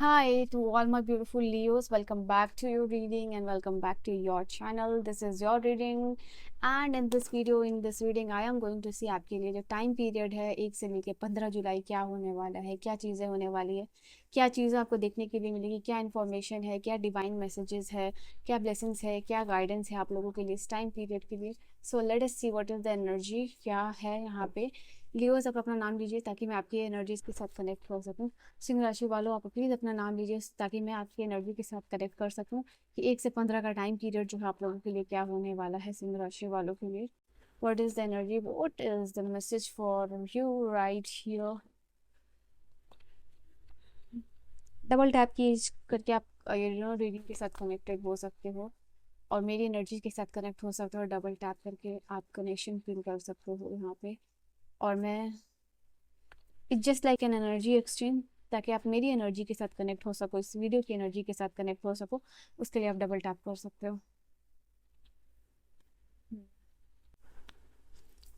Hi to all my beautiful Leos. Welcome back to your reading and welcome back to your channel. This is your reading and in this video, in this reading, I am going to see आपके लिए जो time period है 1 से लेके 15 जुलाई क्या होने वाला है, क्या चीज़ें होने वाली है, क्या चीज़ें आपको देखने के लिए मिलेगी, क्या इन्फॉर्मेशन है, क्या डिवाइन मैसेजेस है, क्या ब्लेसिंग्स है, क्या गाइडेंस है आप लोगों के लिए इस टाइम पीरियड के लिए। So let us see what is the energy क्या है यहाँ पे। लियोज आप अपना नाम लीजिए ताकि मैं आपकी एनर्जीज के साथ कनेक्ट हो सकूँ। सिंह राशि वालों आप प्लीज़ अपना नाम लीजिए ताकि मैं आपकी एनर्जी के साथ कनेक्ट कर सकूं कि 1 से 15 का टाइम पीरियड जो है आप लोगों के लिए क्या होने वाला है सिंह राशि वालों के लिए। What is the energy, what is the message for you right here. Double tap की करके आप रीडिंग के साथ कनेक्टेड हो सकते हो और मेरी एनर्जी के साथ कनेक्ट हो सकते हो। डबल टैप करके आप कनेक्शन फील कर सकते हो यहाँ पे। और मैं it's just like an energy exchange ताकि आप मेरी एनर्जी के साथ कनेक्ट हो सको, इस वीडियो की एनर्जी के साथ कनेक्ट हो सको, उसके लिए आप डबल टैप कर सकते हो।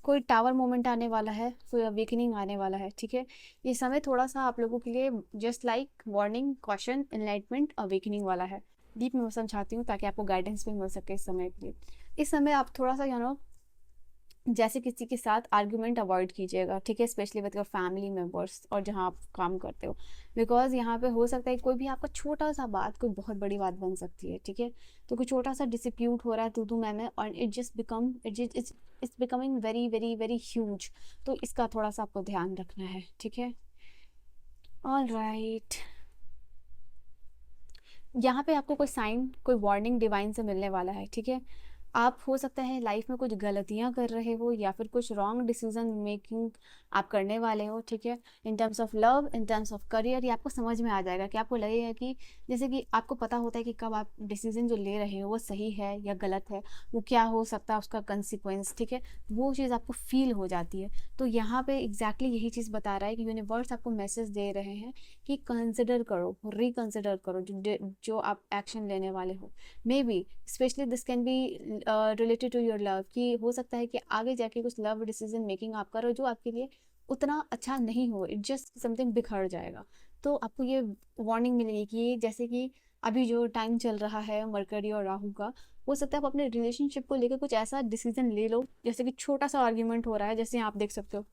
कोई टावर मोमेंट आने वाला है, कोई अवेकनिंग आने वाला है, ठीक है। ये समय थोड़ा सा आप लोगों के लिए just like warning, caution, enlightenment, awakening वाला है। डीप में मैं समझाती हूँ ताकि आपको गाइडेंस भी मिल सके इस समय के लिए। इस समय आप थोड़ा सा जैसे किसी के साथ आर्ग्यूमेंट अवॉइड कीजिएगा, ठीक है, specially with your family members और जहाँ आप काम करते हो। बिकॉज यहाँ पे हो सकता है कोई भी आपका छोटा सा बात कोई बहुत बड़ी बात बन सकती है, ठीक है। तो कोई छोटा सा डिस्प्यूट हो रहा है तू मैं और it's becoming very very very huge. तो इसका थोड़ा सा आपको ध्यान रखना है, ठीक है। ऑल राइट, यहाँ पे आपको कोई साइन, कोई वार्निंग डिवाइन से मिलने वाला है, ठीक है। आप हो सकता है लाइफ में कुछ गलतियाँ कर रहे हो या फिर कुछ रॉन्ग डिसीजन मेकिंग आप करने वाले हो, ठीक है। In terms of love, in terms of career, ये आपको समझ में आ जाएगा कि आपको लगेगा कि जैसे कि आपको पता होता है कि कब आप डिसीजन जो ले रहे हो वो सही है या गलत है, वो क्या हो सकता है उसका कंसिक्वेंस, ठीक है। वो चीज़ आपको फील हो जाती है। तो यहाँ पे एग्जैक्टली यही चीज़ बता रहा है कि यूनिवर्स आपको मैसेज दे रहे हैं कि कंसिडर करो, रिकंसिडर करो जो आप एक्शन लेने वाले हो। Maybe specially this can be related to your love, कि हो सकता है कि आगे जाके कुछ लव डिसीजन मेकिंग आप करो जो आपके लिए उतना अच्छा नहीं हो, इट जस्ट समथिंग बिखर जाएगा। तो आपको ये वार्निंग मिलेगी कि जैसे कि अभी जो टाइम चल रहा है मरकरी और राहु का, हो सकता है आप अपने रिलेशनशिप को लेकर कुछ ऐसा डिसीजन ले लो, जैसे कि छोटा सा आर्ग्यूमेंट हो रहा है, जैसे आप देख सकते हो,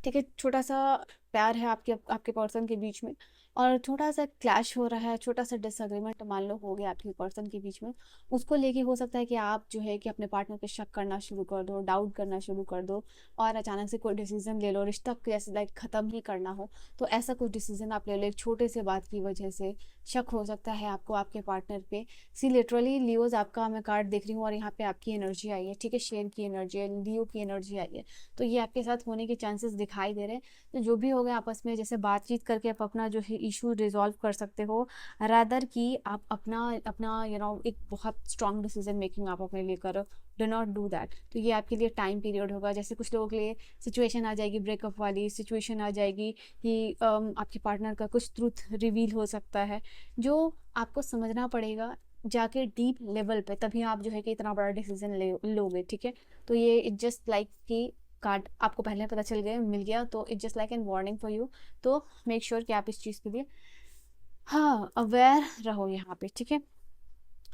ठीक है। छोटा सा प्यार है आपके आपके पर्सन के बीच में और छोटा सा क्लैश हो रहा है, छोटा सा डिसएग्रीमेंट मान लो हो गया आपके पर्सन के बीच में। उसको लेके हो सकता है कि आप जो है कि अपने पार्टनर पे शक करना शुरू कर दो, डाउट करना शुरू कर दो और अचानक से कोई डिसीजन ले लो, रिश्ता जैसे लाइक ख़त्म ही करना हो। तो ऐसा कुछ डिसीजन आप ले लो एक छोटे से बात की वजह से। शक हो सकता है आपको आपके पार्टनर पे। सी लिटरली लियोज आपका मैं कार्ड देख रही हूँ और यहाँ पे आपकी एनर्जी आई है, ठीक है। शेर की एनर्जी है, लियो की एनर्जी आई है। तो ये आपके साथ होने के चांसेस दिखाई दे रहे हैं। तो जो भी हो गया आपस में जैसे बातचीत करके आप अपना जो है इशू रिजॉल्व कर सकते हो, रादर कि आप अपना अपना एक बहुत स्ट्रांग डिसीजन मेकिंग आप अपने लिए करो। Do not do that. तो ये आपके लिए टाइम पीरियड होगा। जैसे कुछ लोगों के लिए सिचुएशन आ जाएगी, ब्रेकअप वाली सिचुएशन आ जाएगी कि आपके पार्टनर का कुछ ट्रूथ रिवील हो सकता है जो आपको समझना पड़ेगा जाके डीप लेवल पे, तभी आप जो है कि इतना बड़ा डिसीजन ले लोगे, ठीक है। तो ये इट जस्ट लाइक कि कार्ड आपको पहले पता चल गया, मिल गया, तो it just like an warning for you. तो मेक श्योर कि आप इस चीज़ के लिए हाँ अवेयर रहो यहाँ पे, ठीक है।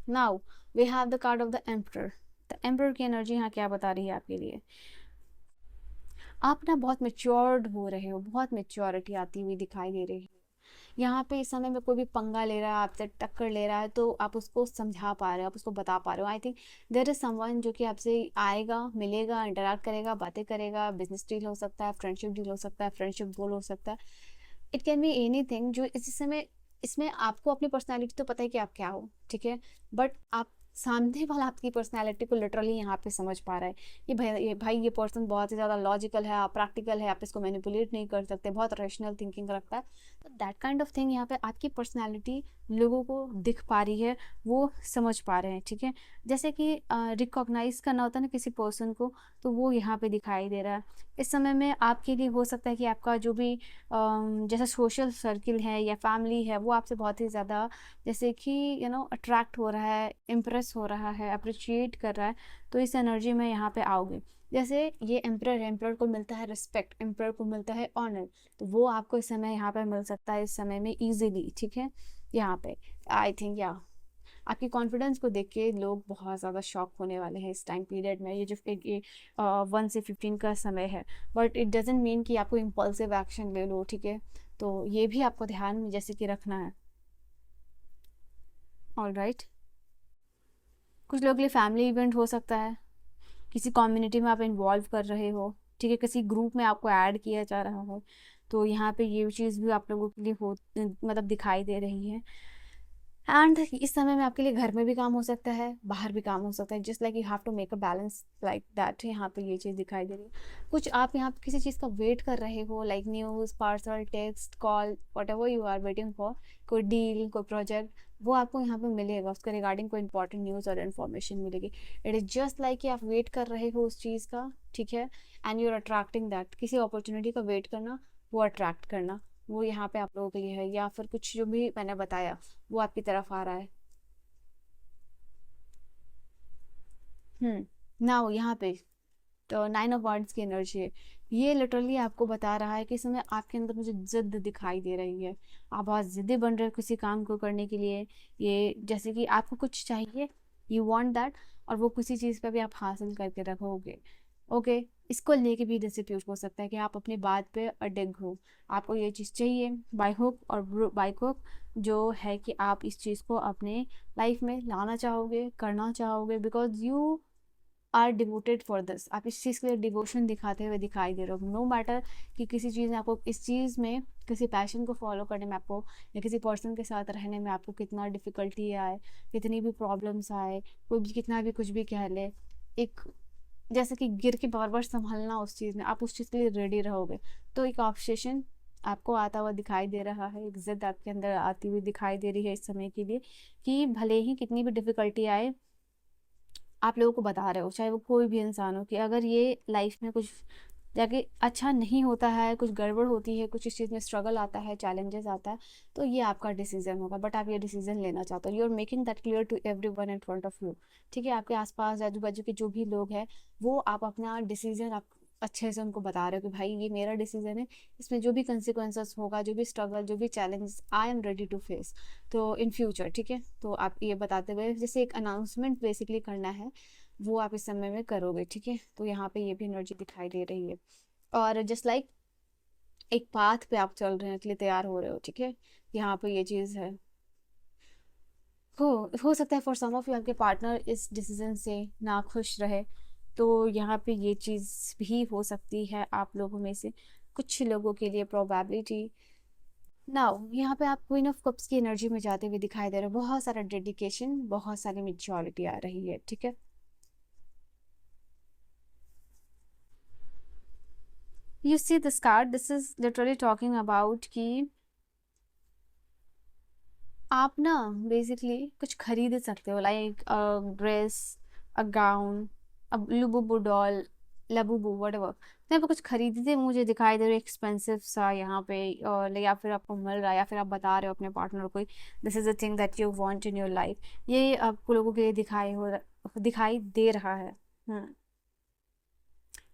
Now we have the card of the emperor. The emperor की एनर्जी यहाँ क्या बता रही है आपके लिए। आप ना बहुत मेच्योर्ड हो रहे हो, बहुत मेच्योरिटी आती हुई दिखाई दे रही है यहाँ पे। इस समय में कोई भी पंगा ले रहा है आपसे, टक्कर ले रहा है, तो आप उसको समझा पा रहे हो, आप उसको बता पा रहे हो। I think there is someone जो कि आपसे आएगा, मिलेगा, इंटरेक्ट करेगा, बातें करेगा। बिजनेस डील हो सकता है, फ्रेंडशिप डील हो सकता है, फ्रेंडशिप गोल हो सकता है। इट कैन बी एनीथिंग जो इस समय। इसमें आपको अपनी पर्सनैलिटी तो पता है कि आप क्या हो, ठीक है। बट आप सामने वाला आपकी पर्सनैलिटी को लिटरली यहाँ पे समझ पा रहा है कि भाई ये पर्सन बहुत ही ज़्यादा लॉजिकल है, आप प्रैक्टिकल है, आप इसको मैनिपुलेट नहीं कर सकते, बहुत रैशनल थिंकिंग रखता है। तो दैट काइंड ऑफ थिंग यहाँ पे आपकी पर्सनैलिटी लोगों को दिख पा रही है, वो समझ पा रहे हैं, ठीक है। जैसे कि रिकॉग्नाइज करना होता है ना किसी पर्सन को, तो वो यहाँ पे दिखाई दे रहा है। इस समय में आपके लिए हो सकता है कि आपका जो भी जैसे सोशल सर्किल है या फैमिली है वो आपसे बहुत ही ज़्यादा जैसे कि अट्रैक्ट हो रहा है, इम्प्रेस हो रहा है, अप्रिशिएट कर रहा है। तो इस एनर्जी में यहाँ पे आओगे। जैसे ये एम्परर है, एम्परर को मिलता है रिस्पेक्ट, एम्परर को मिलता है ऑनर, तो वो आपको इस समय यहाँ पे मिल सकता है, इस समय में इजीली, ठीक है। यहाँ पे आई थिंक या आपकी कॉन्फिडेंस को देख के लोग बहुत ज़्यादा शॉक होने वाले हैं इस टाइम पीरियड में। ये जो ये 1 से 15 का समय है, बट इट डजेंट मीन कि आपको इम्पल्सिव एक्शन ले लो, ठीक है। तो ये भी आपको ध्यान में जैसे कि रखना है। ऑल राइट, कुछ लोग के लिए फैमिली इवेंट हो सकता है, किसी कम्युनिटी में आप इन्वॉल्व कर रहे हो, ठीक है, किसी ग्रुप में आपको ऐड किया जा रहा हो, तो यहाँ पे ये चीज़ भी आप लोगों के लिए हो मतलब दिखाई दे रही है। एंड इस समय में आपके लिए घर में भी काम हो सकता है, बाहर भी काम हो सकता है, just like you have to make a balance like that. यहाँ पे ये चीज़ दिखाई दे रही है। कुछ आप यहाँ पे किसी चीज़ का वेट कर रहे हो, like news, parcel, text, call, whatever you are waiting for, कोई डील, कोई प्रोजेक्ट, वो आपको यहाँ पे मिलेगा, उसके रिगार्डिंग कोई इंपॉर्टेंट न्यूज़ और इन्फॉर्मेशन मिलेगी। इट इज़ जस्ट लाइक कि आप वेट कर रहे हो उस चीज़ का, ठीक है, and you are attracting that, किसी अपॉर्चुनिटी का वेट करना, वो अट्रैक्ट करना, वो यहाँ पे आप लोगों के लिए है। या फिर कुछ जो भी मैंने बताया वो आपकी तरफ आ रहा है। ना वो यहाँ पे तो 9 ऑफ वांड्स की एनर्जी है। ये लिटरली आपको बता रहा है कि इस समय आपके अंदर मुझे जिद दिखाई दे रही है, आप बहुत ज़िद्दी बन रहे हो किसी काम को करने के लिए। ये जैसे कि आपको कुछ चाहिए, यू वांट दैट, और वो किसी चीज़ पे भी आप हासिल करके रखोगे, ओके। इसको लेके भी डिस्प्यूट हो सकता है कि आप अपनी बात पे अडिग हो, आपको ये चीज़ चाहिए बाय हुक और बाय क्रुक, जो है कि आप इस चीज़ को अपने लाइफ में लाना चाहोगे, करना चाहोगे, because you are devoted for this. आप इस चीज़ के लिए डिवोशन दिखाते हुए दिखाई दे रहे हो, नो मैटर कि किसी चीज़ में आपको, इस चीज़ में किसी पैशन को फॉलो करने में आपको, या किसी पर्सन के साथ रहने में आपको कितना डिफ़िकल्टी आए, कितनी भी प्रॉब्लम्स आए, कोई भी कितना भी कुछ भी कह ले, एक जैसे कि गिर के बार बार संभलना उस चीज़ में, आप उस चीज़ के लिए रेडी रहोगे। तो एक ऑब्सेशन आपको आता हुआ दिखाई दे रहा है, एक जिद आपके अंदर आती हुई दिखाई दे रही है इस समय के लिए, कि भले ही कितनी भी डिफ़िकल्टी आए, आप लोगों को बता रहे हो, चाहे वो कोई भी इंसान हो, कि अगर ये लाइफ में कुछ जाके अच्छा नहीं होता है, कुछ गड़बड़ होती है, कुछ इस चीज़ में स्ट्रगल आता है, चैलेंजेस आता है, तो ये आपका डिसीजन होगा, बट आप ये डिसीजन लेना चाहते हो, you are making that clear to everyone in front of you, ठीक है। आपके आसपास आजू बाजू के जो भी लोग हैं, वो आप अपना डिसीजन आप अच्छे से उनको बता रहे हो कि भाई ये मेरा डिसीजन है, इसमें जो भी कंसिक्वेंसेस होगा, जो भी स्ट्रगल, जो भी challenge, I am ready to face, तो इन फ्यूचर, ठीक है। तो आप ये बताते हुए जैसे एक अनाउंसमेंट बेसिकली करना है, वो आप इस समय में करोगे, ठीक है। तो यहाँ पे ये भी एनर्जी दिखाई दे रही है। और जस्ट लाइक एक पाथ पे आप चल रहे हैं, के लिए तैयार हो रहे हो, ठीक है। यहाँ पे ये चीज़ है। हो हो सकता है फॉर सम ऑफ यू आपके पार्टनर इस डिसीजन से ना खुश रहे, तो यहाँ पे ये चीज़ भी हो सकती है आप लोगों में से कुछ लोगों के लिए, प्रोबेबिलिटी। नाउ यहाँ पे आप क्वीन ऑफ कप्स की एनर्जी में जाते हुए दिखाई दे रहे हो, बहुत सारा डेडिकेशन, बहुत सारी मेच्योरिटी आ रही है, ठीक है। You see this card, this is literally talking about कि आप ना बेसिकली कुछ खरीद सकते हो, like a dress, a gown, a Labubu doll, Labubu whatever, तो यहाँ पे कुछ खरीदते मुझे दिखाई दे रहे एक्सपेंसिव सा यहाँ पे, और या फिर आपको मिल रहा है, या फिर आप बता रहे हो अपने पार्टनर को this is the thing that you want in your life, ये आपको लोगों के लिए दिखाई दे रहा है।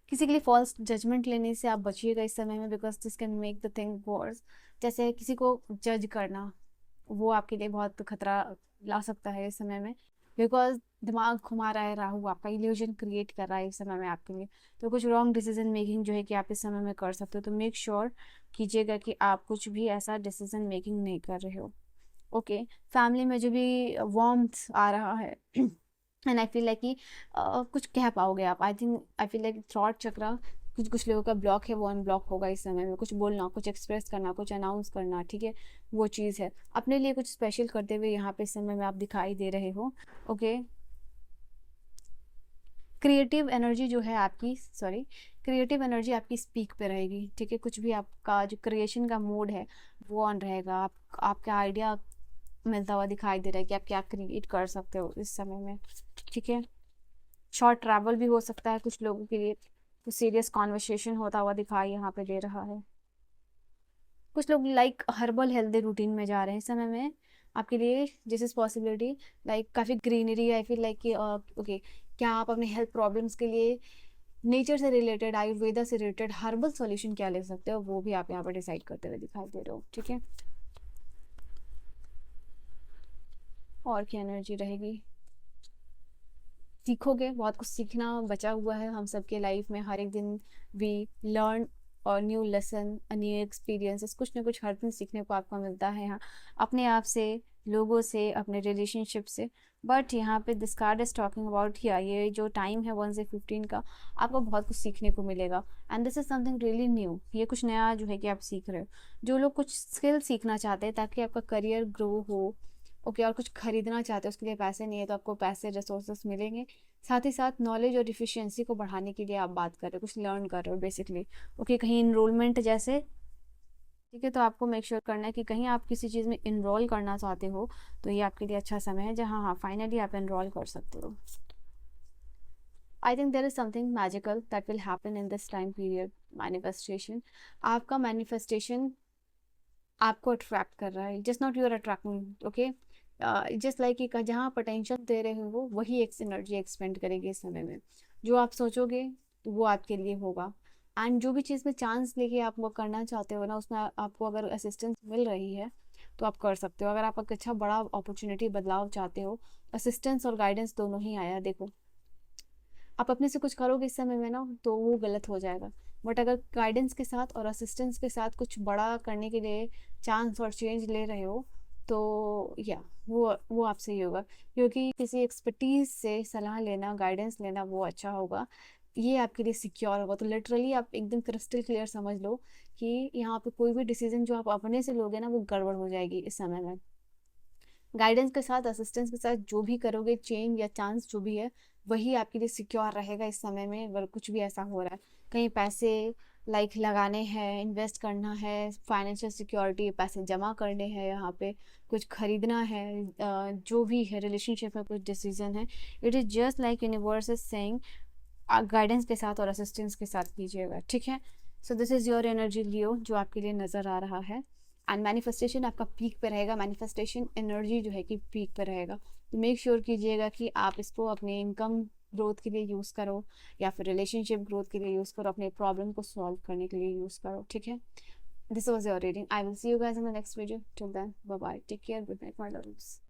किसी के लिए फॉल्स जजमेंट लेने से आप बचिएगा इस समय में, because this can make the thing worse. जैसे किसी को जज करना, वो आपके लिए बहुत खतरा ला सकता है इस समय में, बिकॉज दिमाग घुमा रहा है, राहु आपका इल्यूजन क्रिएट कर रहा है इस समय में आपके लिए। तो कुछ रॉन्ग डिसीजन मेकिंग जो है कि आप इस समय में कर सकते हो, तो मेक श्योर कीजिएगा कि आप कुछ भी ऐसा डिसीजन मेकिंग नहीं कर रहे हो, ओके। फैमिली में जो भी वार्मथ आ रहा है एंड आई फील लाइक कि कुछ कह पाओगे आप, I think I feel like throat chakra, कुछ कुछ लोगों का ब्लॉक है, वो अनब्लॉक होगा इस समय में, कुछ बोलना, कुछ एक्सप्रेस करना, कुछ अनाउंस करना, ठीक है, वो चीज़ है। अपने लिए कुछ स्पेशल करते हुए यहाँ पे इस समय में आप दिखाई दे रहे हो, ओके। क्रिएटिव एनर्जी जो है आपकी, सॉरी, क्रिएटिव एनर्जी आपकी स्पीक पे रहेगी, ठीक है। कुछ भी आपका जो क्रिएशन का मोड है वो ऑन रहेगा, आपका आइडिया मिलता हुआ दिखाई दे रहा है कि आप क्या क्रिएट कर सकते हो इस समय में, ठीक है। शॉर्ट ट्रैवल भी हो सकता है कुछ लोगों के लिए, कुछ सीरियस कॉन्वर्सेशन होता हुआ दिखाई यहाँ पे दे रहा है। कुछ लोग लाइक हर्बल हेल्दी रूटीन में जा रहे हैं इस समय में आपके लिए, दिस इज पॉसिबिलिटी, लाइक काफ़ी ग्रीनरी, आई फील लाइक कि ओके, क्या आप अपने हेल्थ प्रॉब्लम्स के लिए नेचर से रिलेटेड, आयुर्वेदा से रिलेटेड हर्बल सॉल्यूशन क्या ले सकते हो, वो भी आप यहाँ पर डिसाइड करते हुए दिखाई दे रहे हो, ठीक है। और क्या एनर्जी रहेगी, सीखोगे, बहुत कुछ सीखना बचा हुआ है हम सबके लाइफ में। हर एक दिन वी लर्न और न्यू लेसन, न्यू एक्सपीरियंसेस, कुछ ना कुछ हर दिन सीखने को आपको मिलता है यहाँ, अपने आप से, लोगों से, अपने रिलेशनशिप से। बट यहाँ पे this card is talking about here, ये जो टाइम है 1 से 15 का, आपको बहुत कुछ सीखने को मिलेगा। And this is something really new, ये कुछ नया जो है कि आप सीख रहे हो। जो लोग कुछ स्किल सीखना चाहते हैं ताकि आपका करियर ग्रो हो, ओके, और कुछ खरीदना चाहते हो, उसके लिए पैसे नहीं है तो आपको पैसे, रिसोर्सेस मिलेंगे। साथ ही साथ नॉलेज और इफिशियंसी को बढ़ाने के लिए आप बात कर रहे हो, कुछ लर्न कर रहे हो बेसिकली, ओके, कहीं इनरोलमेंट जैसे, ठीक है। तो आपको मेक श्योर करना है कि कहीं आप किसी चीज़ में इनरोल करना चाहते हो तो ये आपके लिए अच्छा समय है जहाँ हाँ फाइनली आप इनरोल कर सकते हो। I think there is something magical that will happen in this time period. Manifestation, आपका मैनिफेस्टेशन आपको अट्रैक्ट कर रहा है, just not you're attracting, okay. Just like कि जहाँ पोटेंशियल दे रहे हो वो वही एक एनर्जी एक्सपेंड करेगी इस समय में। जो आप सोचोगे तो वो आपके लिए होगा। एंड जो भी चीज़ में चांस लेके आप वो करना चाहते हो ना, उसमें आपको अगर असिस्टेंस मिल रही है तो आप कर सकते हो। अगर आप एक अच्छा बड़ा अपॉर्चुनिटी बदलाव चाहते हो, असिस्टेंस और गाइडेंस दोनों ही आया, देखो आप अपने से कुछ करोगे इस समय में ना तो वो गलत हो जाएगा। बट अगर गाइडेंस के साथ और असिस्टेंस के साथ कुछ बड़ा करने के लिए चांस और चेंज ले रहे हो तो या वो आपसे ही होगा, क्योंकि किसी एक्सपर्टीज से सलाह लेना, गाइडेंस लेना वो अच्छा होगा, ये आपके लिए सिक्योर होगा। तो लिटरली आप एकदम क्रिस्टल क्लियर समझ लो कि यहाँ पे कोई भी डिसीजन जो आप अपने से लोगे ना वो गड़बड़ हो जाएगी इस समय में। गाइडेंस के साथ, असिस्टेंस के साथ जो भी करोगे, चेंज या चांस जो भी है वही आपके लिए सिक्योर रहेगा इस समय में। अगर कुछ भी ऐसा हो रहा है, कहीं पैसे लाइक लगाने हैं, इन्वेस्ट करना है, फाइनेंशियल सिक्योरिटी, पैसे जमा करने हैं, यहाँ पे कुछ खरीदना है, जो भी है रिलेशनशिप में कुछ डिसीजन है, it is just like universe is saying guidance के साथ और असिस्टेंस के साथ कीजिएगा, ठीक है। So this is your energy Leo जो आपके लिए नज़र आ रहा है। एंड मैनिफेस्टेशन आपका पीक पे रहेगा, मैनिफेस्टेशन एनर्जी जो है कि पीक पे रहेगा। तो मेक श्योर कीजिएगा कि आप इसको अपने इनकम ग्रोथ के लिए यूज़ करो या फिर रिलेशनशिप ग्रोथ के लिए यूज़ करो, अपने प्रॉब्लम को सॉल्व करने के लिए यूज़ करो, ठीक है। This was your reading, I will see you guys in the next video, till then bye bye, take care, good night my loves.